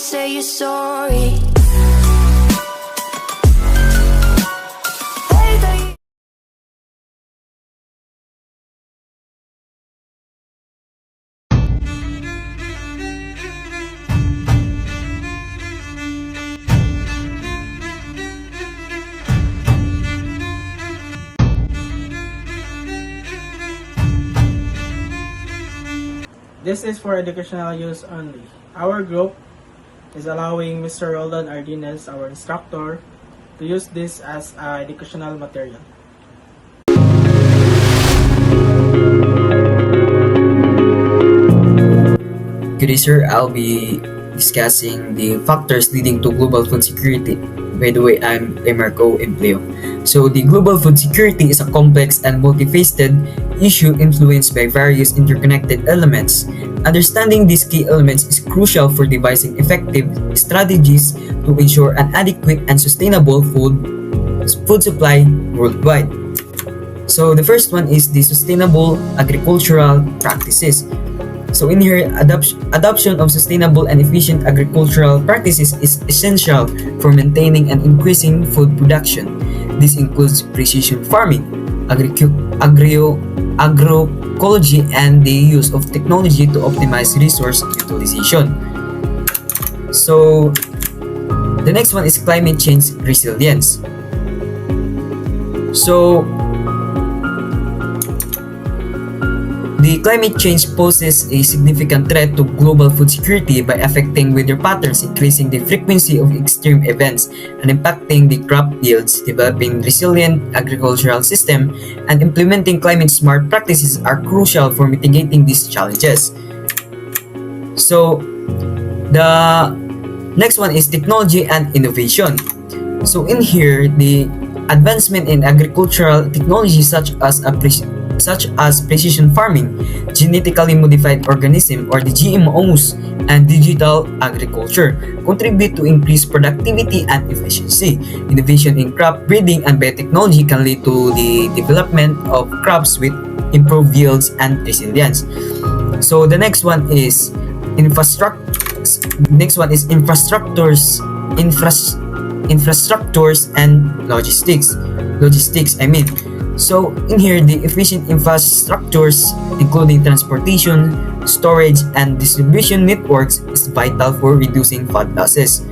say you're sorry. This is for educational use only. Our group is allowing Mr. Roldan Ardines, our instructor, to use this as educational material. Good day, sir. I'll be discussing the factors leading to global food security. By the way, I'm Marco Empleo. So, the global food security is a complex and multifaceted issue influenced by various interconnected elements. Understanding these key elements is crucial for devising effective strategies to ensure an adequate and sustainable food supply worldwide. So, the first one is the sustainable agricultural practices. So in here, adoption of sustainable and efficient agricultural practices is essential for maintaining and increasing food production. This includes precision farming, agroecology, and the use of technology to optimize resource utilization. So the next one is climate change resilience. So the climate change poses a significant threat to global food security by affecting weather patterns, increasing the frequency of extreme events, and impacting the crop yields. Developing resilient agricultural system and implementing climate-smart practices are crucial for mitigating these challenges. So, the next one is technology and innovation. So in here, the advancement in agricultural technology such as precision farming, genetically modified organism or the GMOs, and digital agriculture contribute to increased productivity and efficiency. Innovation in crop breeding and biotechnology can lead to the development of crops with improved yields and resilience. So the next one is infrastructures and logistics. So in here, the efficient infrastructures, including transportation, storage, and distribution networks, is vital for reducing food losses.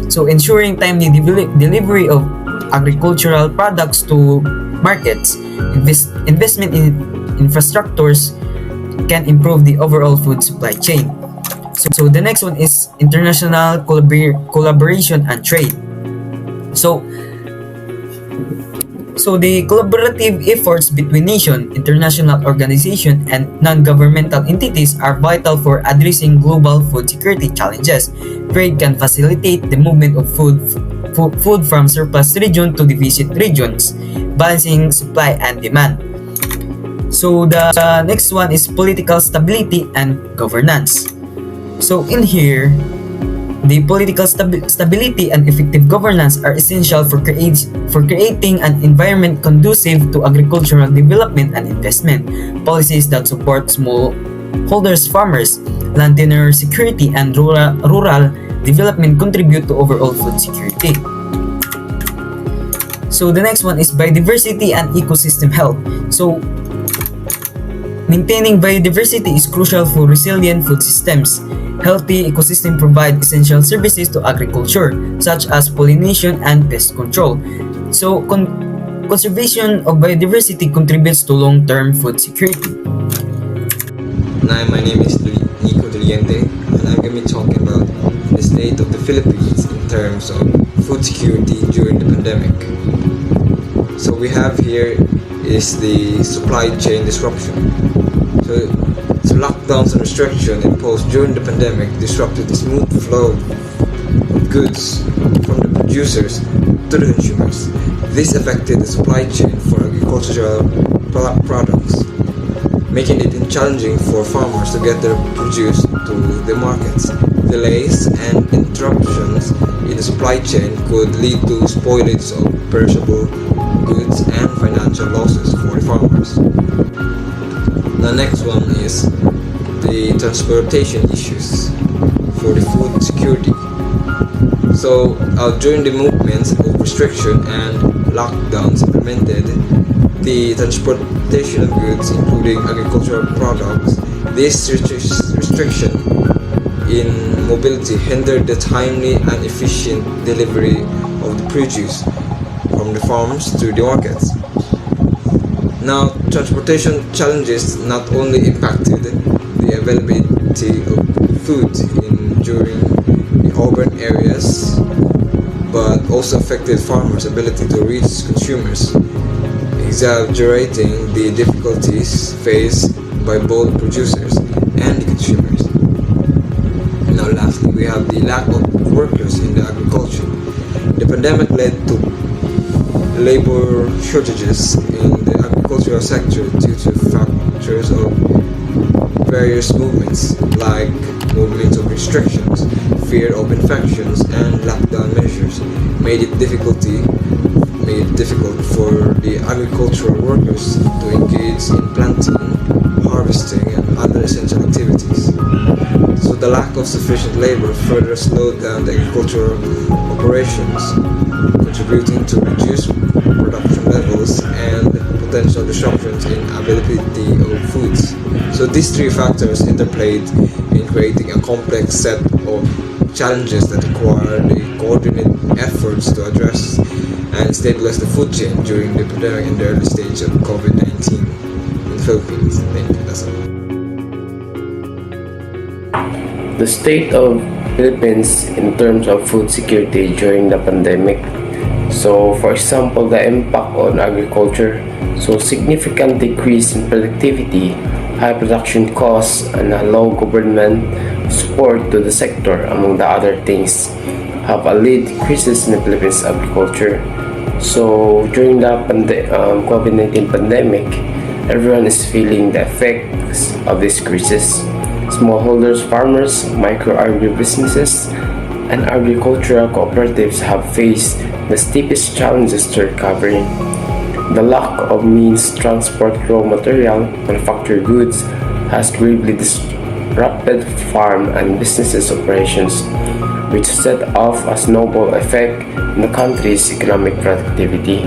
So ensuring timely delivery of agricultural products to markets. Investment in infrastructures can improve the overall food supply chain. So the next one is international collaboration and trade. So the collaborative efforts between nations, international organizations, and non-governmental entities are vital for addressing global food security challenges. Trade can facilitate the movement of food from surplus regions to deficit regions, balancing supply and demand. So the next one is political stability and governance. So in here, the political stability and effective governance are essential for creating an environment conducive to agricultural development and investment. Policies that support smallholders, farmers, land tenure security, and rural development contribute to overall food security. So the next one is biodiversity and ecosystem health. So maintaining biodiversity is crucial for resilient food systems. Healthy ecosystems provide essential services to agriculture, such as pollination and pest control. So, conservation of biodiversity contributes to long-term food security. Hi, my name is Nico Deliente, and I'm going to be talking about the state of the Philippines in terms of food security during the pandemic. So we have here is the supply chain disruption. So lockdowns and restrictions imposed during the pandemic disrupted the smooth flow of goods from the producers to the consumers. This affected the supply chain for agricultural products, making it challenging for farmers to get their produce to the markets. Delays and interruptions in the supply chain could lead to spoilage of perishable goods and financial losses for the farmers. The next one is the transportation issues for the security. So, during the movements of restriction and lockdowns implemented, the transportation of goods, including agricultural products, this restriction in mobility hindered the timely and efficient delivery of the produce from the farms to the markets. Now, transportation challenges not only impacted the availability of food during the urban areas, but also affected farmers' ability to reach consumers, exaggerating the difficulties faced by both producers and the consumers. Now, lastly, we have the lack of workers in the agriculture. The pandemic led to labor shortages in the agricultural sector due to factors of various movements like movements of restrictions, fear of infections, and lockdown measures made it difficult for the agricultural workers to engage in planting, harvesting, and other essential activities. So the lack of sufficient labor further slowed down the agricultural operations, contributing to reduced production levels and potential disruptions in availability of foods. So these three factors interplayed in creating a complex set of challenges that require the coordinated efforts to address and stabilize the food chain during the pandemic in the early stage of COVID-19 in the Philippines. Thank you. That's all. The state of Philippines in terms of food security during the pandemic. So, for example, the impact on agriculture. So, significant decrease in productivity, high production costs, and a low government support to the sector, among the other things, have allayed decreases in the Philippines agriculture. So, during the COVID-19 pandemic, everyone is feeling the effects of these crises. Smallholders, farmers, micro agribusinesses, and agricultural cooperatives have faced the steepest challenges to recovery. The lack of means to transport raw material, manufactured goods, has gravely disrupted farm and businesses operations, which set off a snowball effect in the country's economic productivity.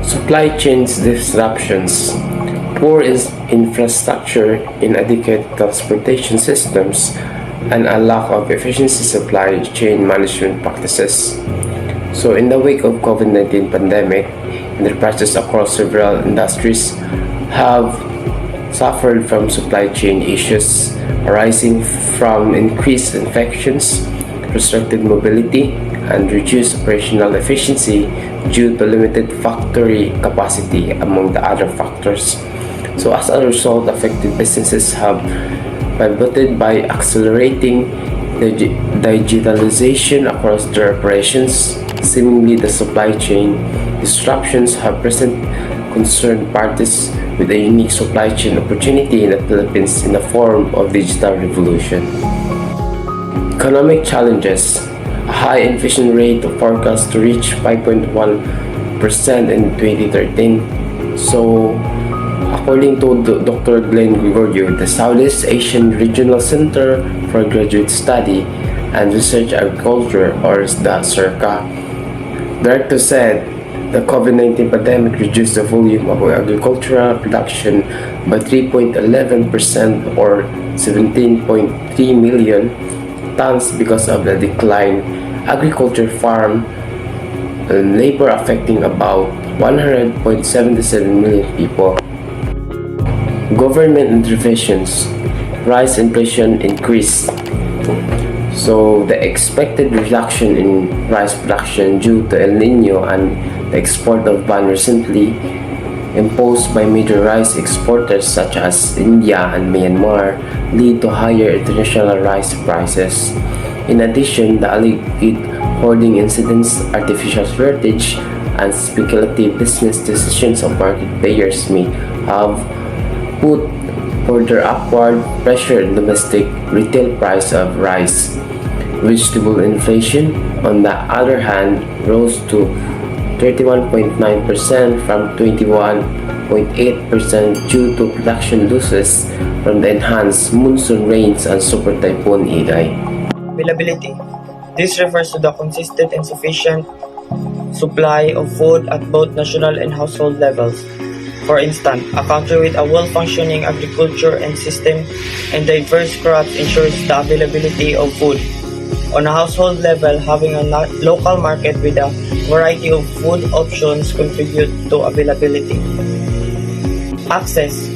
Supply chain disruptions. Poor infrastructure, inadequate transportation systems, and a lack of efficiency supply chain management practices. So in the wake of COVID-19 pandemic, enterprises across several industries have suffered from supply chain issues arising from increased infections, restricted mobility, and reduced operational efficiency due to limited factory capacity, among the other factors. So as a result, affected businesses have pivoted by accelerating the digitalization across their operations. Seemingly, the supply chain disruptions have presented concerned parties with a unique supply chain opportunity in the Philippines in the form of digital revolution. Economic challenges. A high inflation rate forecast to reach 5.1% in 2013. So, according to Dr. Glenn Gregorio, the Southeast Asian Regional Center for Graduate Study and Research Agriculture, or the CERCA, director said the COVID-19 pandemic reduced the volume of agricultural production by 3.11% or 17.3 million tons because of the decline agriculture farm and labor affecting about 100.77 million people. Government interventions. Rice inflation increased. So the expected reduction in rice production due to El Nino and the export of ban recently imposed by major rice exporters such as India and Myanmar lead to higher international rice prices. In addition, the alleged hoarding incidents, artificial shortage, and speculative business decisions of market players may have put further upward pressure on domestic retail price of rice. Vegetable inflation, on the other hand, rose to 31.9% from 21.8% due to production losses from the enhanced monsoon rains and Super Typhoon Idai. availability. This refers to the consistent and sufficient supply of food at both national and household levels. For instance, a country with a well-functioning agriculture and system and diverse crops ensures the availability of food. On a household level, having a local market with a variety of food options contribute to availability. Access.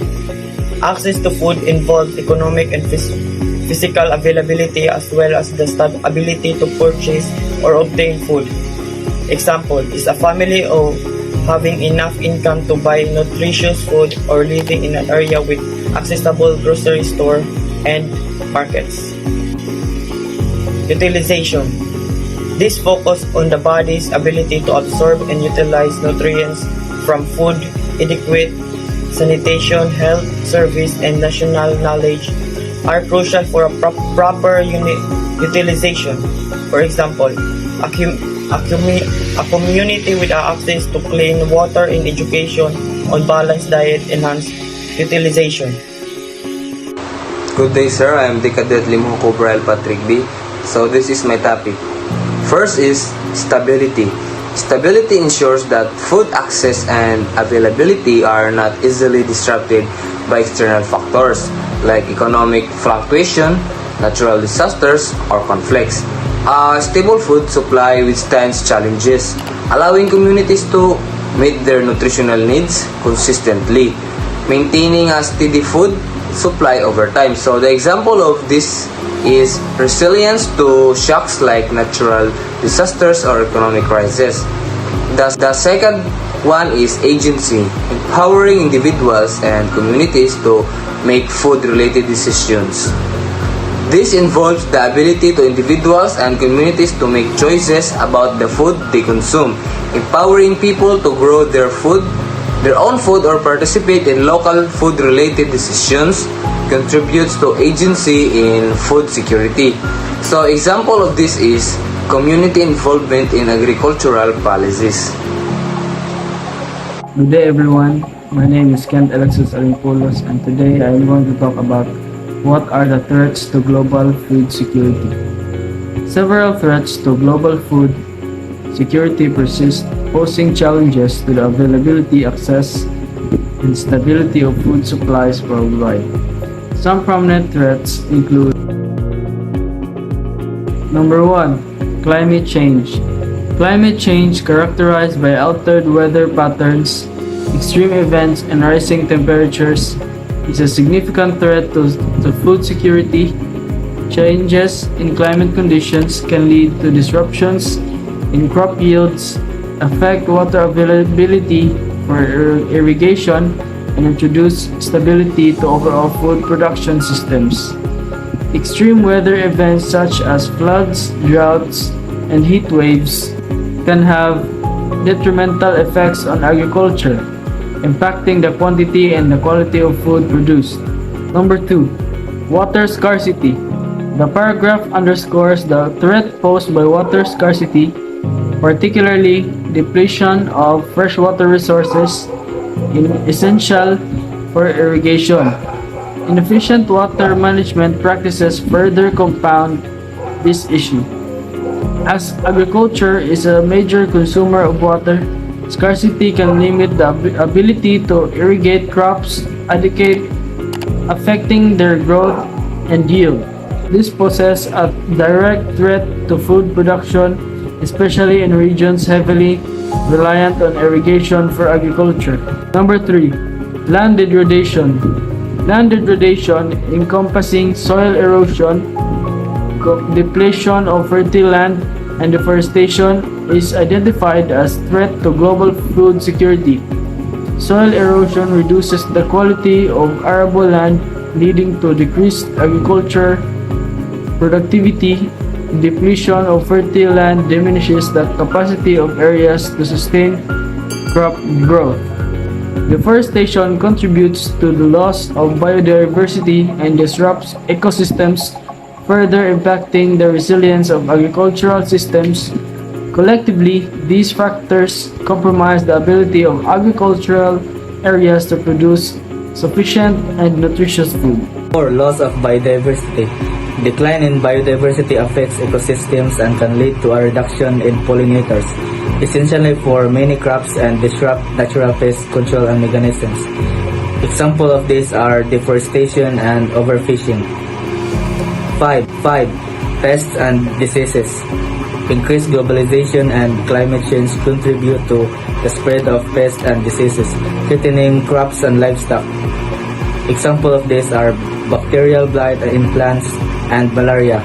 Access to food involves economic and physical availability as well as the ability to purchase or obtain food. Example is a family of having enough income to buy nutritious food or living in an area with accessible grocery store and markets. Utilization. This focus on the body's ability to absorb and utilize nutrients from food, adequate sanitation, health service, and national knowledge are crucial for a proper utilization. For example, a community with access to clean water and education on balanced diet enhance utilization. Good day, sir. I am the Cadet Limho Cobrael Patrick B. So this is my topic. First is stability. Stability ensures that food access and availability are not easily disrupted by external factors like economic fluctuation, natural disasters, or conflicts. A stable food supply withstands challenges, allowing communities to meet their nutritional needs consistently, maintaining a steady food supply over time. So the example of this is resilience to shocks like natural disasters or economic crisis. The second one is agency, empowering individuals and communities to make food-related decisions. This involves the ability to individuals and communities to make choices about the food they consume, empowering people to grow their own food or participate in local food-related decisions contributes to agency in food security. So example of this is community involvement in agricultural policies. Good day everyone, my name is Kent Alexis Alimpolos and today I am going to talk about what are the threats to global food security. Several threats to global food security persist, posing challenges to the availability, access, and stability of food supplies worldwide. Some prominent threats include: Number 1. Climate change. Climate change, characterized by altered weather patterns, extreme events, and rising temperatures, is a significant threat to food security. Changes in climate conditions can lead to disruptions in crop yields, affect water availability for irrigation, and introduce stability to overall food production systems. Extreme weather events such as floods, droughts, and heat waves can have detrimental effects on agriculture, impacting the quantity and the quality of food produced. Number 2. Water scarcity. The paragraph underscores the threat posed by water scarcity, particularly depletion of freshwater resources essential for irrigation. Inefficient water management practices further compound this issue. As agriculture is a major consumer of water, scarcity can limit the ability to irrigate crops adequately, affecting their growth and yield. This poses a direct threat to food production, especially in regions heavily reliant on irrigation for agriculture. Number 3. Land degradation. Land degradation, encompassing soil erosion, depletion of fertile land, and deforestation, is identified as threat to global food security. Soil erosion reduces the quality of arable land, leading to decreased agriculture productivity. Depletion of fertile land diminishes the capacity of areas to sustain crop growth. Deforestation contributes to the loss of biodiversity and disrupts ecosystems, further impacting the resilience of agricultural systems. Collectively, these factors compromise the ability of agricultural areas to produce sufficient and nutritious food. Or loss of biodiversity. Decline in biodiversity affects ecosystems and can lead to a reduction in pollinators, essentially for many crops, and disrupt natural pest control and mechanisms. Examples of these are deforestation and overfishing. 5. Pests and diseases. Increased globalization and climate change contribute to the spread of pests and diseases, threatening crops and livestock. Examples of these are bacterial blight in plants and malaria.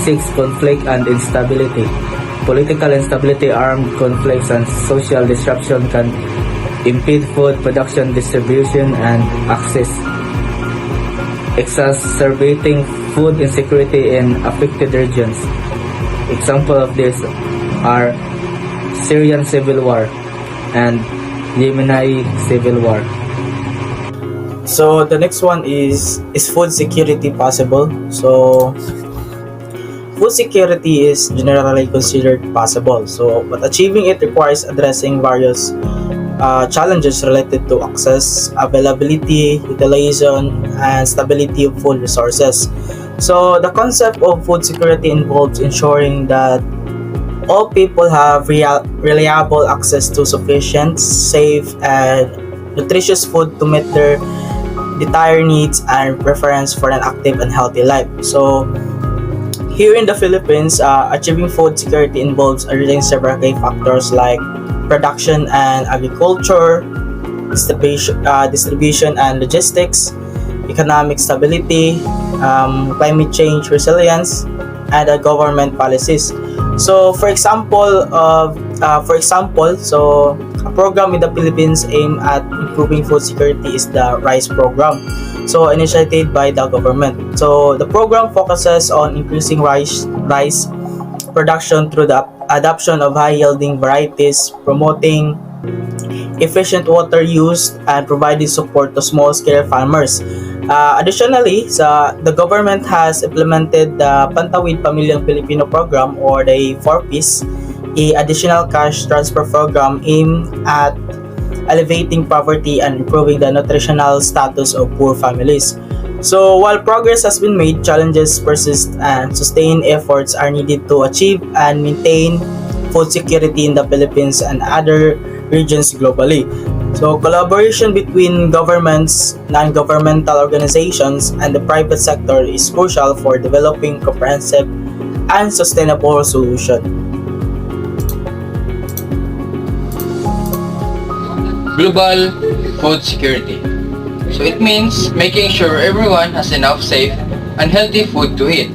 6. Conflict and instability. Political instability, armed conflicts, and social disruption can impede food production, distribution, and access, exacerbating food insecurity in affected regions. Examples of this are Syrian civil war and Yemeni civil war. So the next one is food security possible? So food security is generally considered possible. So but achieving it requires addressing various challenges related to access, availability, utilization, and stability of food resources. So the concept of food security involves ensuring that all people have reliable access to sufficient, safe, and nutritious food to meet their dire needs and preference for an active and healthy life. So here in the Philippines, achieving food security involves addressing several key factors like production and agriculture, distribution and logistics, economic stability, climate change resilience, and government policies. So, for example, a program in the Philippines aimed at improving food security is the RICE program. So, initiated by the government. So, the program focuses on increasing rice production through the adoption of high-yielding varieties, promoting efficient water use, and providing support to small-scale farmers. Additionally, the government has implemented the Pantawid Pamilyang Pilipino program, or the 4Ps, a additional cash transfer program aimed at elevating poverty and improving the nutritional status of poor families. So while progress has been made, challenges persist and sustained efforts are needed to achieve and maintain food security in the Philippines and other regions globally. So collaboration between governments, non-governmental organizations, and the private sector is crucial for developing comprehensive and sustainable solutions. Global food security. So it means making sure everyone has enough safe and healthy food to eat.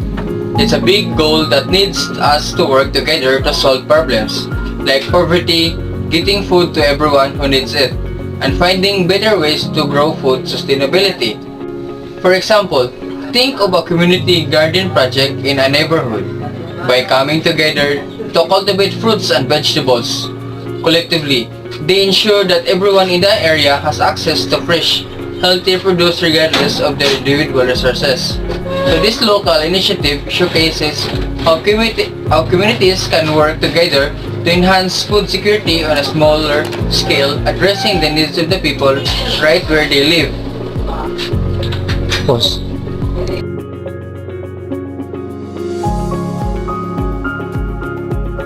It's a big goal that needs us to work together to solve problems like poverty, getting food to everyone who needs it, and finding better ways to grow food sustainability. For example, think of a community garden project in a neighborhood. By coming together to cultivate fruits and vegetables collectively, they ensure that everyone in the area has access to fresh, healthy produce regardless of their individual resources. So this local initiative showcases how communities can work together to enhance food security on a smaller scale, addressing the needs of the people right where they live. Pause.